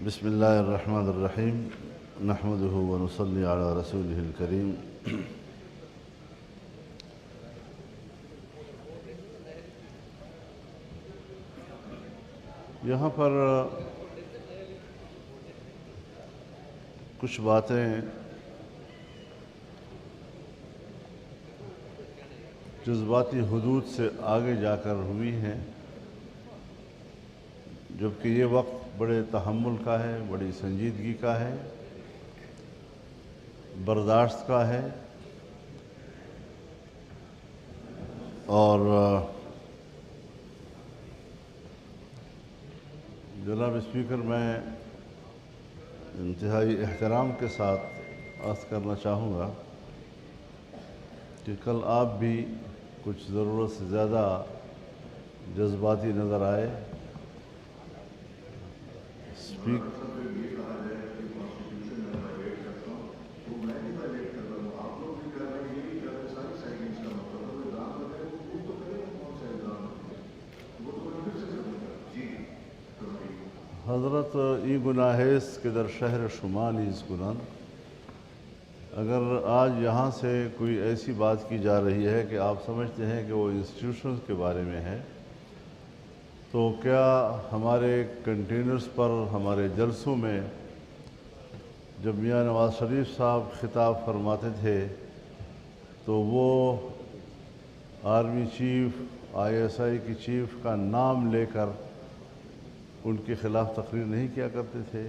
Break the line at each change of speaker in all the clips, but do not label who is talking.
بسم اللہ الرحمن الرحیم نحمده ونصلی علی رسولہ الکریم۔ یہاں پر کچھ باتیں جذباتی حدود سے آگے جا کر ہوئی ہیں، جبکہ یہ وقت بڑے تحمل کا ہے، بڑی سنجیدگی کا ہے، برداشت کا ہے، اور جناب اسپیکر، میں انتہائی احترام کے ساتھ عرض کرنا چاہوں گا کہ کل آپ بھی کچھ ضرورت سے زیادہ جذباتی نظر آئے۔ حضرت ای گناہیس کے در شہر شمالی اس گناہ، اگر آج یہاں سے کوئی ایسی بات کی جا رہی ہے کہ آپ سمجھتے ہیں کہ وہ انسٹیٹیوشنز کے بارے میں ہے، تو کیا ہمارے کنٹینرز پر ہمارے جلسوں میں جب میاں نواز شریف صاحب خطاب فرماتے تھے تو وہ آرمی چیف، ISI کی چیف کا نام لے کر ان کے خلاف تقریر نہیں کیا کرتے تھے؟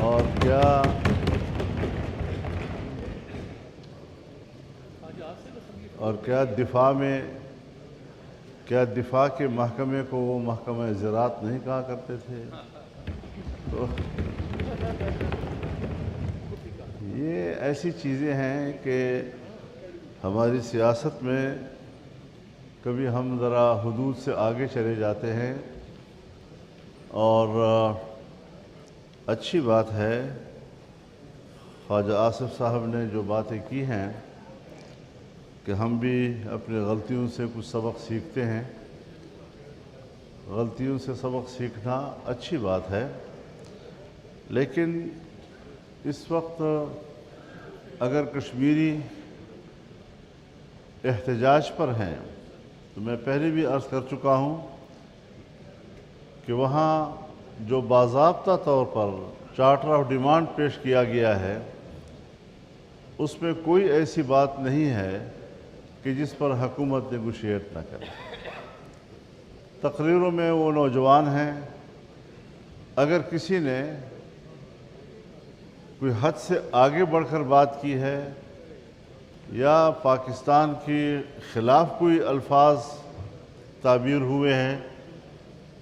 اور کیا دفاع کے محکمے کو وہ محکمہ زراعت نہیں کہا کرتے تھے؟ تو یہ ایسی چیزیں ہیں کہ ہماری سیاست میں کبھی ہم ذرا حدود سے آگے چلے جاتے ہیں، اور اچھی بات ہے خواجہ آصف صاحب نے جو باتیں کی ہیں کہ ہم بھی اپنے غلطیوں سے کچھ سبق سیکھتے ہیں۔ غلطیوں سے سبق سیکھنا اچھی بات ہے، لیکن اس وقت اگر کشمیری احتجاج پر ہیں تو میں پہلے بھی عرض کر چکا ہوں کہ وہاں جو باضابطہ طور پر چارٹر آف ڈیمانڈ پیش کیا گیا ہے اس میں کوئی ایسی بات نہیں ہے کہ جس پر حکومت نیگوشیٹ نہ کرے۔ تقریروں میں وہ نوجوان ہیں، اگر کسی نے کوئی حد سے آگے بڑھ کر بات کی ہے یا پاکستان کے خلاف کوئی الفاظ تعبیر ہوئے ہیں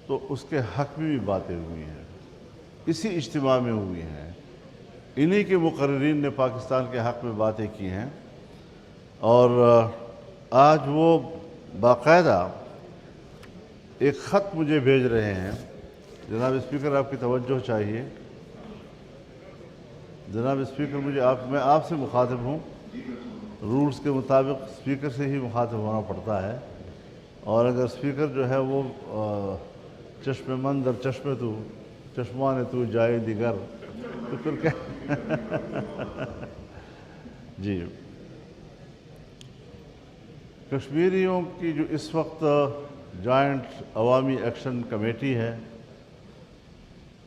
تو اس کے حق میں بھی باتیں ہوئی ہیں، اسی اجتماع میں ہوئی ہیں، انہی کے مقررین نے پاکستان کے حق میں باتیں کی ہیں، اور آج وہ باقاعدہ ایک خط مجھے بھیج رہے ہیں۔ جناب اسپیکر، آپ کی توجہ چاہیے۔ جناب اسپیکر، میں آپ سے مخاطب ہوں، رولز کے مطابق اسپیکر سے ہی مخاطب ہونا پڑتا ہے، اور اگر اسپیکر جو ہے وہ چشم من در چشم تو چشمان تو جائے دیگر تو پھر کیا؟ جی، کشمیریوں کی جو اس وقت جوائنٹ عوامی ایکشن کمیٹی ہے،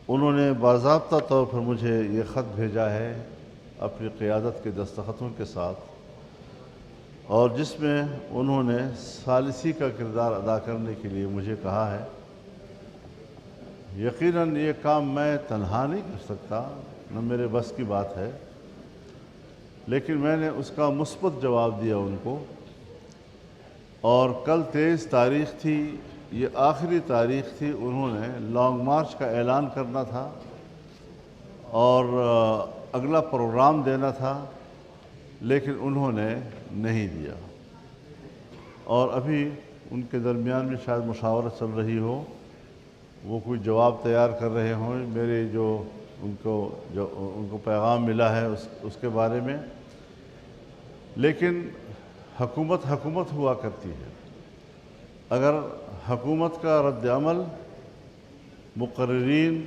انہوں نے باضابطہ طور پر مجھے یہ خط بھیجا ہے اپنی قیادت کے دستخطوں کے ساتھ، اور جس میں انہوں نے ثالثی کا کردار ادا کرنے کے لیے مجھے کہا ہے۔ یقیناً یہ کام میں تنہا نہیں کر سکتا، نہ میرے بس کی بات ہے، لیکن میں نے اس کا مثبت جواب دیا ان کو، اور کل 23 تاریخ تھی، یہ آخری تاریخ تھی، انہوں نے لانگ مارچ کا اعلان کرنا تھا اور اگلا پروگرام دینا تھا، لیکن انہوں نے نہیں دیا، اور ابھی ان کے درمیان میں شاید مشاورت چل رہی ہو، وہ کوئی جواب تیار کر رہے ہوں میرے جو ان کو پیغام ملا ہے اس کے بارے میں، لیکن حکومت ہوا کرتی ہے۔ اگر حکومت کا رد عمل مقررین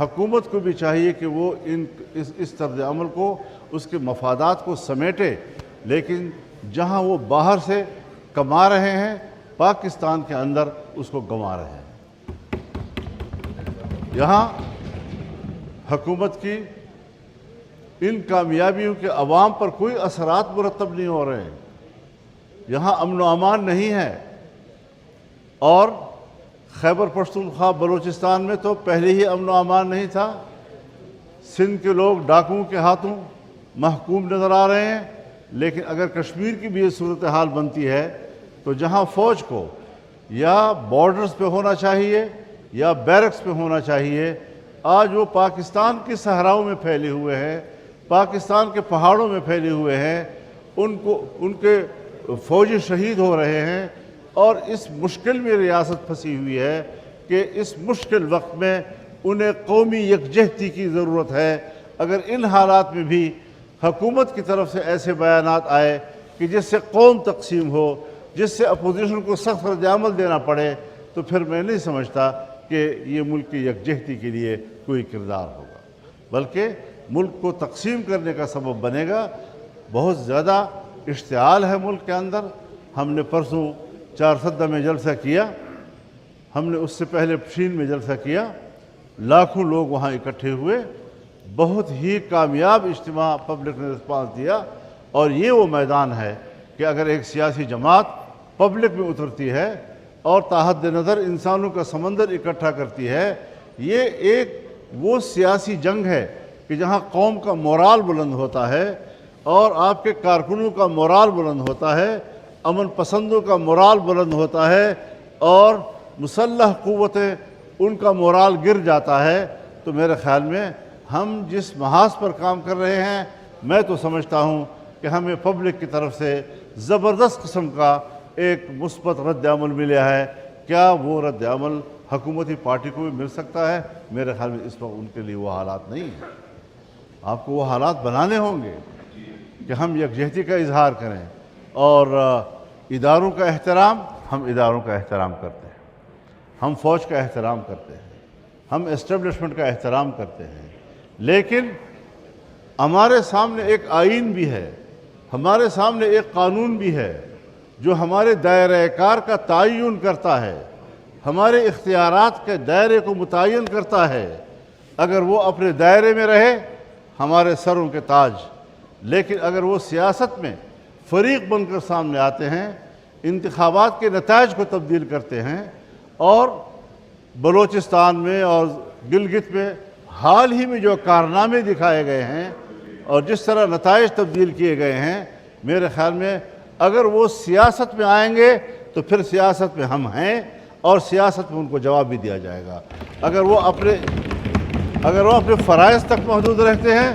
حکومت کو بھی چاہیے کہ وہ اس طرز عمل کو، اس کے مفادات کو سمیٹے، لیکن جہاں وہ باہر سے کما رہے ہیں پاکستان کے اندر اس کو گنوا رہے ہیں۔ یہاں حکومت کی ان کامیابیوں کے عوام پر کوئی اثرات مرتب نہیں ہو رہے ہیں، یہاں امن و امان نہیں ہے، اور خیبر پختونخوا بلوچستان میں تو پہلے ہی امن و امان نہیں تھا، سندھ کے لوگ ڈاکوؤں کے ہاتھوں محکوم نظر آ رہے ہیں۔ لیکن اگر کشمیر کی بھی یہ صورتحال بنتی ہے تو جہاں فوج کو یا بارڈرز پہ ہونا چاہیے یا بیرکس پہ ہونا چاہیے، آج وہ پاکستان کی صحراؤں میں پھیلے ہوئے ہیں، پاکستان کے پہاڑوں میں پھیلے ہوئے ہیں، ان کے فوجی شہید ہو رہے ہیں، اور اس مشکل میں ریاست پھنسی ہوئی ہے کہ اس مشکل وقت میں انہیں قومی یکجہتی کی ضرورت ہے۔ اگر ان حالات میں بھی حکومت کی طرف سے ایسے بیانات آئے کہ جس سے قوم تقسیم ہو، جس سے اپوزیشن کو سخت رد عمل دینا پڑے، تو پھر میں نہیں سمجھتا کہ یہ ملک کی یکجہتی کے لیے کوئی کردار ہوگا، بلکہ ملک کو تقسیم کرنے کا سبب بنے گا۔ بہت زیادہ اشتعال ہے ملک کے اندر۔ ہم نے پرسوں چارسدہ میں جلسہ کیا، ہم نے اس سے پہلے پشین میں جلسہ کیا، لاکھوں لوگ وہاں اکٹھے ہوئے، بہت ہی کامیاب اجتماع، پبلک نے رسپانس دیا۔ اور یہ وہ میدان ہے کہ اگر ایک سیاسی جماعت پبلک میں اترتی ہے اور تحت نظر انسانوں کا سمندر اکٹھا کرتی ہے، یہ ایک وہ سیاسی جنگ ہے کہ جہاں قوم کا مورال بلند ہوتا ہے اور آپ کے کارکنوں کا مورال بلند ہوتا ہے، امن پسندوں کا مورال بلند ہوتا ہے، اور مسلح قوتیں ان کا مورال گر جاتا ہے۔ تو میرے خیال میں ہم جس محاذ پر کام کر رہے ہیں، میں تو سمجھتا ہوں کہ ہمیں پبلک کی طرف سے زبردست قسم کا ایک مثبت رد عمل ملا ہے۔ کیا وہ رد عمل حکومتی پارٹی کو بھی مل سکتا ہے؟ میرے خیال میں اس وقت ان کے لیے وہ حالات نہیں ہیں۔ آپ کو وہ حالات بنانے ہوں گے کہ ہم یکجہتی کا اظہار کریں، اور اداروں کا احترام، ہم اداروں کا احترام کرتے ہیں، ہم فوج کا احترام کرتے ہیں، ہم اسٹیبلشمنٹ کا احترام کرتے ہیں، لیکن ہمارے سامنے ایک آئین بھی ہے، ہمارے سامنے ایک قانون بھی ہے جو ہمارے دائرہ کار کا تعین کرتا ہے، ہمارے اختیارات کے دائرے کو متعین کرتا ہے۔ اگر وہ اپنے دائرے میں رہے، ہمارے سروں کے تاج، لیکن اگر وہ سیاست میں فریق بن کر سامنے آتے ہیں، انتخابات کے نتائج کو تبدیل کرتے ہیں، اور بلوچستان میں اور گلگت میں حال ہی میں جو کارنامے دکھائے گئے ہیں اور جس طرح نتائج تبدیل کیے گئے ہیں، میرے خیال میں اگر وہ سیاست میں آئیں گے تو پھر سیاست میں ہم ہیں، اور سیاست میں ان کو جواب بھی دیا جائے گا۔ اگر وہ اپنے فرائض تک محدود رہتے ہیں،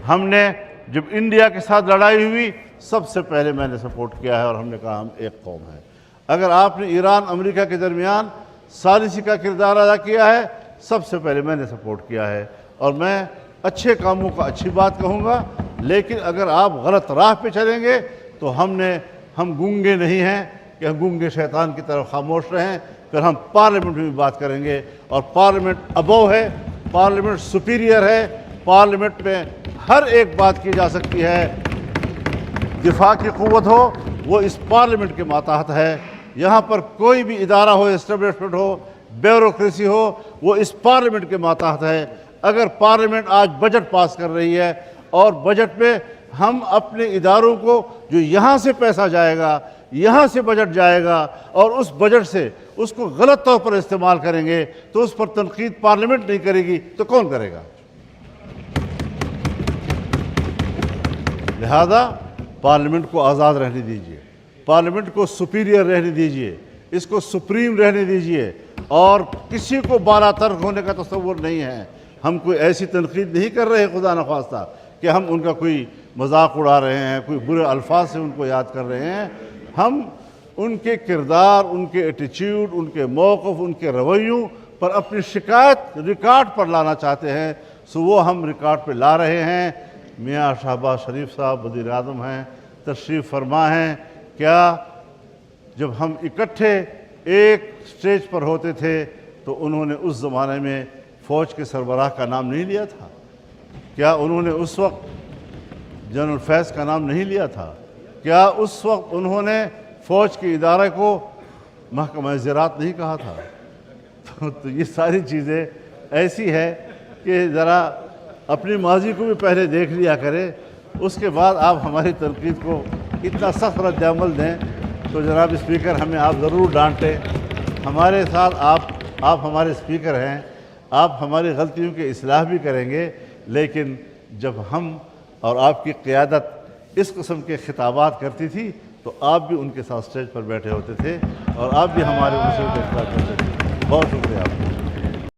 ہم نے جب انڈیا کے ساتھ لڑائی ہوئی سب سے پہلے میں نے سپورٹ کیا ہے، اور ہم نے کہا ہم ایک قوم ہیں۔ اگر آپ نے ایران امریکہ کے درمیان ثالثی کا کردار ادا کیا ہے، سب سے پہلے میں نے سپورٹ کیا ہے، اور میں اچھے کاموں کا اچھی بات کہوں گا، لیکن اگر آپ غلط راہ پہ چلیں گے تو ہم گونگے نہیں ہیں کہ ہم گونگے شیطان کی طرف خاموش رہیں۔ پھر ہم پارلیمنٹ میں بھی بات کریں گے، اور پارلیمنٹ ابو ہے، پارلیمنٹ سپیریئر ہے، پارلیمنٹ میں ہر ایک بات کی جا سکتی ہے۔ دفاع کی قوت ہو وہ اس پارلیمنٹ کے ماتحت ہے، یہاں پر کوئی بھی ادارہ ہو، اسٹیبلشمنٹ ہو، بیوروکریسی ہو، وہ اس پارلیمنٹ کے ماتحت ہے۔ اگر پارلیمنٹ آج بجٹ پاس کر رہی ہے، اور بجٹ میں ہم اپنے اداروں کو جو یہاں سے پیسہ جائے گا، یہاں سے بجٹ جائے گا، اور اس بجٹ سے اس کو غلط طور پر استعمال کریں گے، تو اس پر تنقید پارلیمنٹ نہیں کرے گی تو کون کرے گا؟ لہذا پارلیمنٹ کو آزاد رہنے دیجیے، پارلیمنٹ کو سپیریئر رہنے دیجیے، اس کو سپریم رہنے دیجیے، اور کسی کو بالا تر ہونے کا تصور نہیں ہے۔ ہم کوئی ایسی تنقید نہیں کر رہے خدا نخواستہ کہ ہم ان کا کوئی مذاق اڑا رہے ہیں، کوئی برے الفاظ سے ان کو یاد کر رہے ہیں۔ ہم ان کے کردار، ان کے ایٹیچیوڈ، ان کے موقف، ان کے رویوں پر اپنی شکایت ریکارڈ پر لانا چاہتے ہیں، سو وہ ہم ریکارڈ پہ لا رہے ہیں۔ میاں شہباز شریف صاحب وزیر اعظم ہیں، تشریف فرما ہیں۔ کیا جب ہم اکٹھے ایک سٹیج پر ہوتے تھے تو انہوں نے اس زمانے میں فوج کے سربراہ کا نام نہیں لیا تھا؟ کیا انہوں نے اس وقت جنرل فیض کا نام نہیں لیا تھا؟ کیا اس وقت انہوں نے فوج کے ادارے کو محکمہ زراعت نہیں کہا تھا؟ تو یہ ساری چیزیں ایسی ہے کہ ذرا اپنی ماضی کو بھی پہلے دیکھ لیا کرے، اس کے بعد آپ ہماری تنقید کو اتنا سخت رد عمل دیں تو جناب اسپیکر ہمیں آپ ضرور ڈانٹیں۔ ہمارے ساتھ آپ ہمارے اسپیکر ہیں، آپ ہماری غلطیوں کی اصلاح بھی کریں گے، لیکن جب ہم اور آپ کی قیادت اس قسم کے خطابات کرتی تھی تو آپ بھی ان کے ساتھ اسٹیج پر بیٹھے ہوتے تھے اور آپ بھی ہمارے اصول کے خلاف کرتے تھے۔ بہت شکریہ آپ کا۔